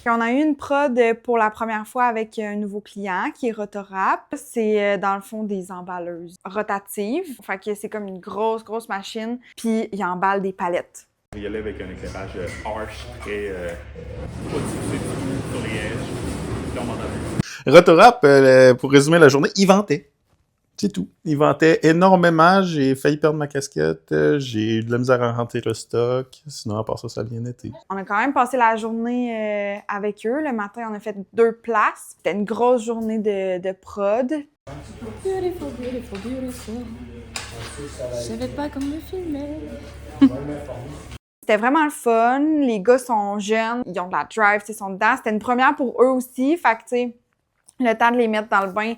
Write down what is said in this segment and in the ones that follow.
On a eu une prod pour la première fois avec un nouveau client qui est Rotorap. C'est dans le fond des emballeuses rotatives. Fait que c'est comme une grosse machine, puis il emballe des palettes. Il y allait avec un éclairage harsh, très pas diffusé sur les edges. Là, on m'en a vu. Rotorap, pour résumer la journée, il ventait. C'est tout. Il ventait énormément. J'ai failli perdre ma casquette. J'ai eu de la misère à rentrer le stock. Sinon, à part ça, ça a bien été. On a quand même passé la journée avec eux. Le matin, on a fait 2 places. C'était une grosse journée de prod. Beautiful, beautiful, beautiful. Je savais pas comment le filmer. C'était vraiment le fun. Les gars sont jeunes, ils ont de la drive, ils sont dedans. C'était une première pour eux aussi. Fait que, tu sais, le temps de les mettre dans le bain,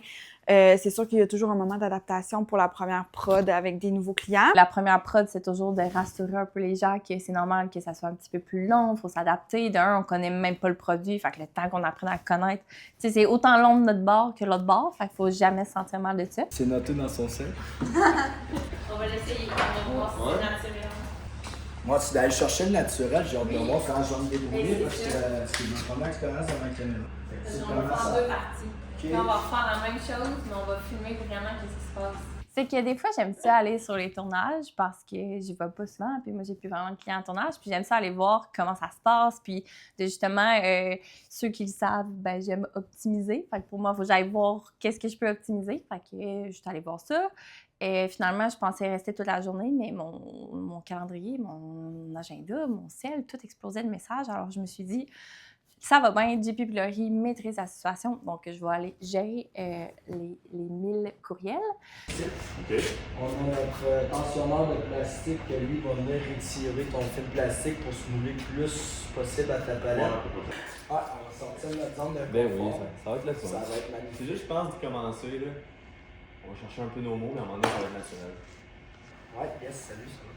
c'est sûr qu'il y a toujours un moment d'adaptation pour la première prod avec des nouveaux clients. La première prod, c'est toujours de rassurer un peu les gens que c'est normal que ça soit un petit peu plus long, il faut s'adapter. D'un, on connaît même pas le produit, fait que le temps qu'on apprenne à le connaître, tu sais, c'est autant long de notre bord que l'autre bord, fait qu'il faut jamais se sentir mal de ça. C'est noté dans son set. On va l'essayer, on va voir si c'est naturel. Moi, c'est d'aller chercher le naturel, j'ai hâte de voir quand je vais me débrouiller parce que c'est ma première expérience dans ma caméra. On va faire 2 parties. Puis on va refaire la même chose, mais on va filmer vraiment ce qui se passe. C'est que des fois, j'aime ça aller sur les tournages parce que j'y vais pas souvent, puis moi, j'ai plus vraiment de clients en tournage, puis j'aime ça aller voir comment ça se passe, puis de justement, ceux qui le savent, ben j'aime optimiser. Fait que pour moi, il faut que j'aille voir qu'est-ce que je peux optimiser. Fait que je suis allée voir ça. Et finalement, je pensais rester toute la journée, mais mon calendrier, mon agenda, mon ciel, tout explosait de messages. Alors, je me suis dit, ça va bien, JP Pilori maîtrise la situation, donc je vais aller gérer les 1000 courriels. OK. On a notre tensionneur de plastique que lui va venir retirer ton film plastique pour se mouler le plus possible à ta palette. Ah, on va sortir de notre zone de confort. Ben oui, ça va être le fun. Ça va être magnifique. C'est juste, je pense, de commencer, là. On va chercher un peu nos mots, mais à un moment donné, ça va être naturel. Ouais, yes, salut, ça.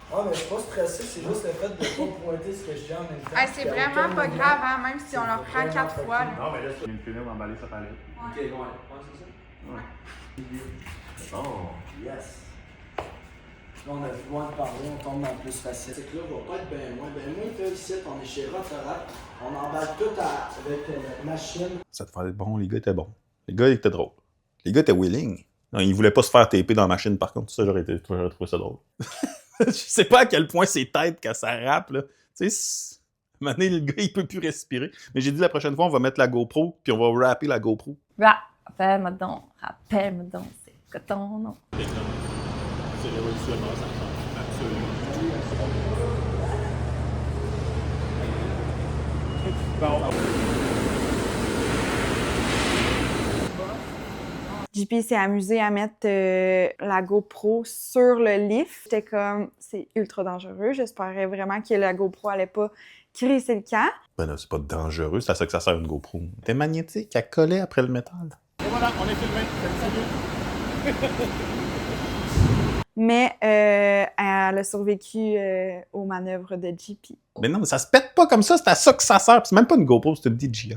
Ah, mais je suis pas stressé, c'est juste le fait de ne pas pointer ce que je dis en même temps. C'est vraiment pas grave, hein, même si on leur prend 4 fois. Là. Non, mais là, c'est une finir d'emballer sa palette. Ok, ouais. Ouais, c'est ça? Ouais. Bon. Yes. Là, on a plus loin de parler, on tombe dans le plus facile. C'est que là, on va pas être bien loin. Ben moi, ici, on est chez Rotorap. On emballe tout avec notre machine. Ça te fallait être bon, les gars étaient bons. Les gars étaient drôles. Les gars étaient willing. Non, ils voulaient pas se faire taper dans la machine, par contre. Ça, j'aurais trouvé ça drôle. Je sais pas à quel point c'est tête quand ça rappe, là. Tu sais, maintenant, le gars, il peut plus respirer. Mais j'ai dit la prochaine fois, on va mettre la GoPro, puis on va rapper la GoPro. Rappelle-moi donc, c'est quoi ton nom? C'est révolutionnaire, ça change absolument. Bon. JP s'est amusé à mettre la GoPro sur le lift. J'étais comme, c'est ultra dangereux. J'espérais vraiment que la GoPro allait pas crisser le camp. Ben là, c'est pas dangereux, c'est à ça que ça sert une GoPro. T'es magnétique, elle collait après le métal. Et voilà, on est filmé. Salut. Mais elle a survécu aux manœuvres de JP. Mais non, mais ça se pète pas comme ça, c'est à ça que ça sert. C'est même pas une GoPro, c'est une DJI.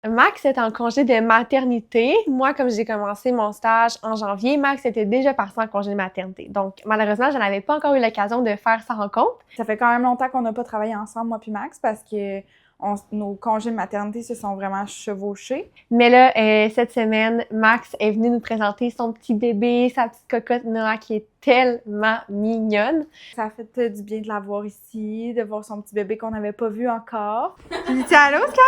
Max est en congé de maternité. Moi, comme j'ai commencé mon stage en janvier, Max était déjà parti en congé de maternité. Donc, malheureusement, je n'avais pas encore eu l'occasion de faire sa rencontre. Ça fait quand même longtemps qu'on n'a pas travaillé ensemble, moi puis Max, parce que nos congés de maternité se sont vraiment chevauchés. Mais là, cette semaine, Max est venu nous présenter son petit bébé, sa petite cocotte Noah qui est tellement mignonne. Ça a fait du bien de la voir ici, de voir son petit bébé qu'on n'avait pas vu encore. Tu dis allô, Sky?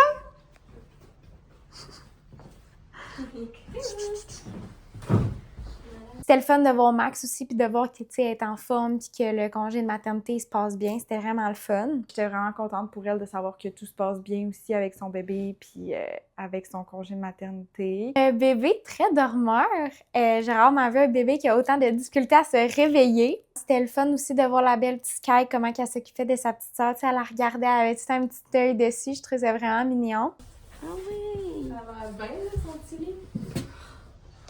C'était le fun de voir Max aussi, puis de voir qu'elle est en forme, puis que le congé de maternité se passe bien. C'était vraiment le fun. J'étais vraiment contente pour elle de savoir que tout se passe bien aussi avec son bébé, puis avec son congé de maternité. Bébé très dormeur. J'ai rarement vu un bébé qui a autant de difficultés à se réveiller. C'était le fun aussi de voir la belle petite Sky, comment elle s'occupait de sa petite sœur. Elle la regardait, elle avait tout un petit œil dessus. Je trouvais ça vraiment mignon. Ah oui! Ça va bien, son petit lit?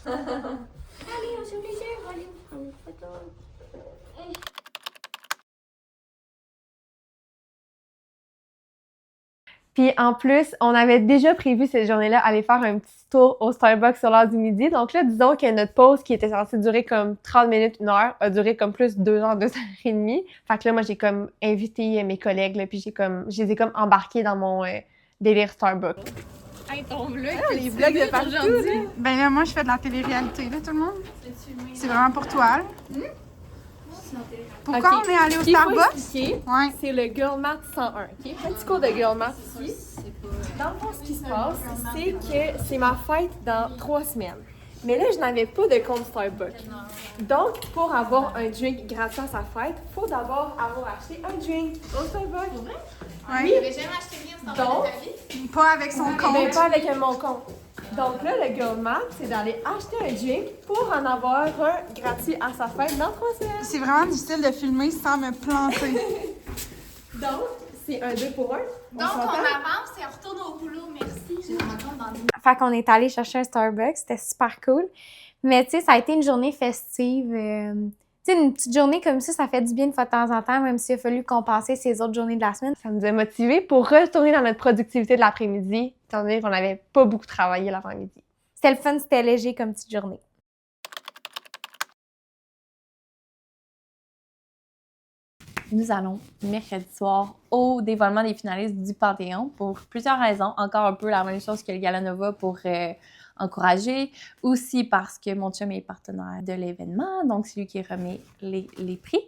Allez, on s'oublie, on va aller prendre une photo. Puis en plus, on avait déjà prévu cette journée-là aller faire un petit tour au Starbucks sur l'heure du midi. Donc là, disons que notre pause qui était censée durer comme 30 minutes, 1 heure, a duré comme plus 2 heures, 2 heures et demie. Fait que là, moi, j'ai comme invité mes collègues, là, puis je les ai comme embarqués dans mon délire Starbucks. Hey, ton vlog, Les vlogs de partout, là. Ben là, moi, je fais de la télé-réalité, là, tout le monde. C'est vraiment pour toi, là. Pourquoi Ok. on est allé au Ce qu'il faut Starbucks? expliquer, Ouais. c'est le Girl Math 101, OK? Petit cours de Girl Math ici. Dans le fond, ce qui se passe, c'est que c'est ma fête dans 3 semaines. Mais là, je n'avais pas de compte Starbucks. Donc, pour avoir un drink gratuit à sa fête, il faut d'abord avoir acheté un drink au Starbucks. Ouais. Oui. J'avais jamais acheté rien dans Donc, Pas avec son mais compte. pas avec mon compte. Donc là, le Girl Math, c'est d'aller acheter un drink pour en avoir un gratuit à sa fête dans 3 semaines. C'est vraiment difficile de filmer sans me planter. Donc, c'est un 2 pour 1. Donc, on avance et on retourne au boulot. Merci. Je me retourne dans des... Fait qu'on est allé chercher un Starbucks, c'était super cool. Mais tu sais, ça a été une journée festive. Tu sais, une petite journée comme ça fait du bien une fois de temps en temps, même s'il a fallu compenser ces autres journées de la semaine. Ça nous a motivés pour retourner dans notre productivité de l'après-midi, étant donné qu'on n'avait pas beaucoup travaillé l'avant-midi. C'était le fun, c'était léger comme petite journée. Nous allons mercredi soir au dévoilement des finalistes du Panthéon pour plusieurs raisons. Encore un peu la même chose que le Gala Nova pour encourager. Aussi parce que mon chum est partenaire de l'événement, donc c'est lui qui remet les prix,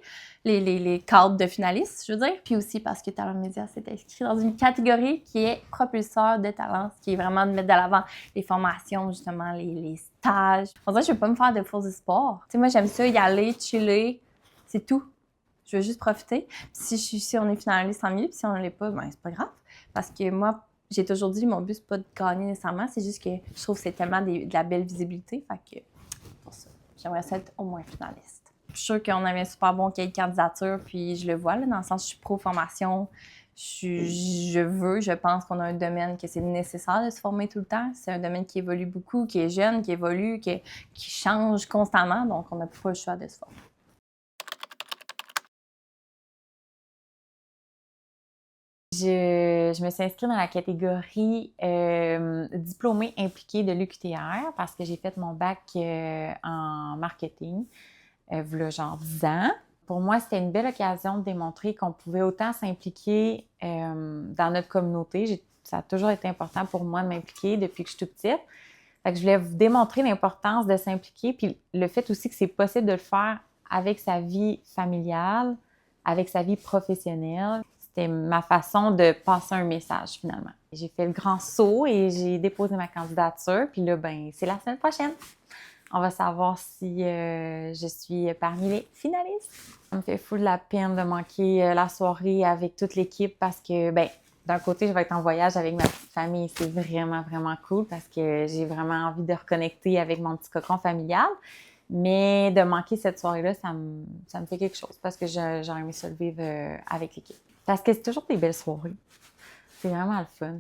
les cadres de finalistes, je veux dire. Puis aussi parce que Talent Média s'est inscrit dans une catégorie qui est propulseur de talent, ce qui est vraiment de mettre de l'avant les formations, justement, les stages. On dirait que je ne veux pas me faire de faux espoirs. Tu sais, moi, j'aime ça, y aller, chiller, c'est tout. Je veux juste profiter. Puis si on est finaliste, tant mieux. Puis si on ne l'est pas, ben c'est pas grave. Parce que moi, j'ai toujours dit, mon but, c'est pas de gagner nécessairement. C'est juste que je trouve que c'est tellement de la belle visibilité. Fait que, pour ça, j'aimerais ça être au moins finaliste. Je suis sûre qu'on avait un super bon cahier de candidature. Puis je le vois, là, dans le sens, je suis pro-formation. Je pense qu'on a un domaine que c'est nécessaire de se former tout le temps. C'est un domaine qui évolue beaucoup, qui est jeune, qui évolue, qui change constamment. Donc, on n'a pas le choix de se former. Je me suis inscrite dans la catégorie diplômée impliquée de l'UQTR parce que j'ai fait mon bac en marketing, v'là genre 10 ans. Pour moi, c'était une belle occasion de démontrer qu'on pouvait autant s'impliquer dans notre communauté. Ça a toujours été important pour moi de m'impliquer depuis que je suis toute petite. Fait que je voulais vous démontrer l'importance de s'impliquer, puis le fait aussi que c'est possible de le faire avec sa vie familiale, avec sa vie professionnelle. C'était ma façon de passer un message, finalement. J'ai fait le grand saut et j'ai déposé ma candidature. Puis là, ben, c'est la semaine prochaine. On va savoir si je suis parmi les finalistes. Ça me fait fou de la peine de manquer la soirée avec toute l'équipe parce que, ben, d'un côté, je vais être en voyage avec ma petite famille. C'est vraiment, vraiment cool parce que j'ai vraiment envie de reconnecter avec mon petit cocon familial. Mais de manquer cette soirée-là, ça me fait quelque chose parce que j'aurais aimé ça le vivre avec l'équipe. Parce que c'est toujours des belles soirées. C'est vraiment le fun.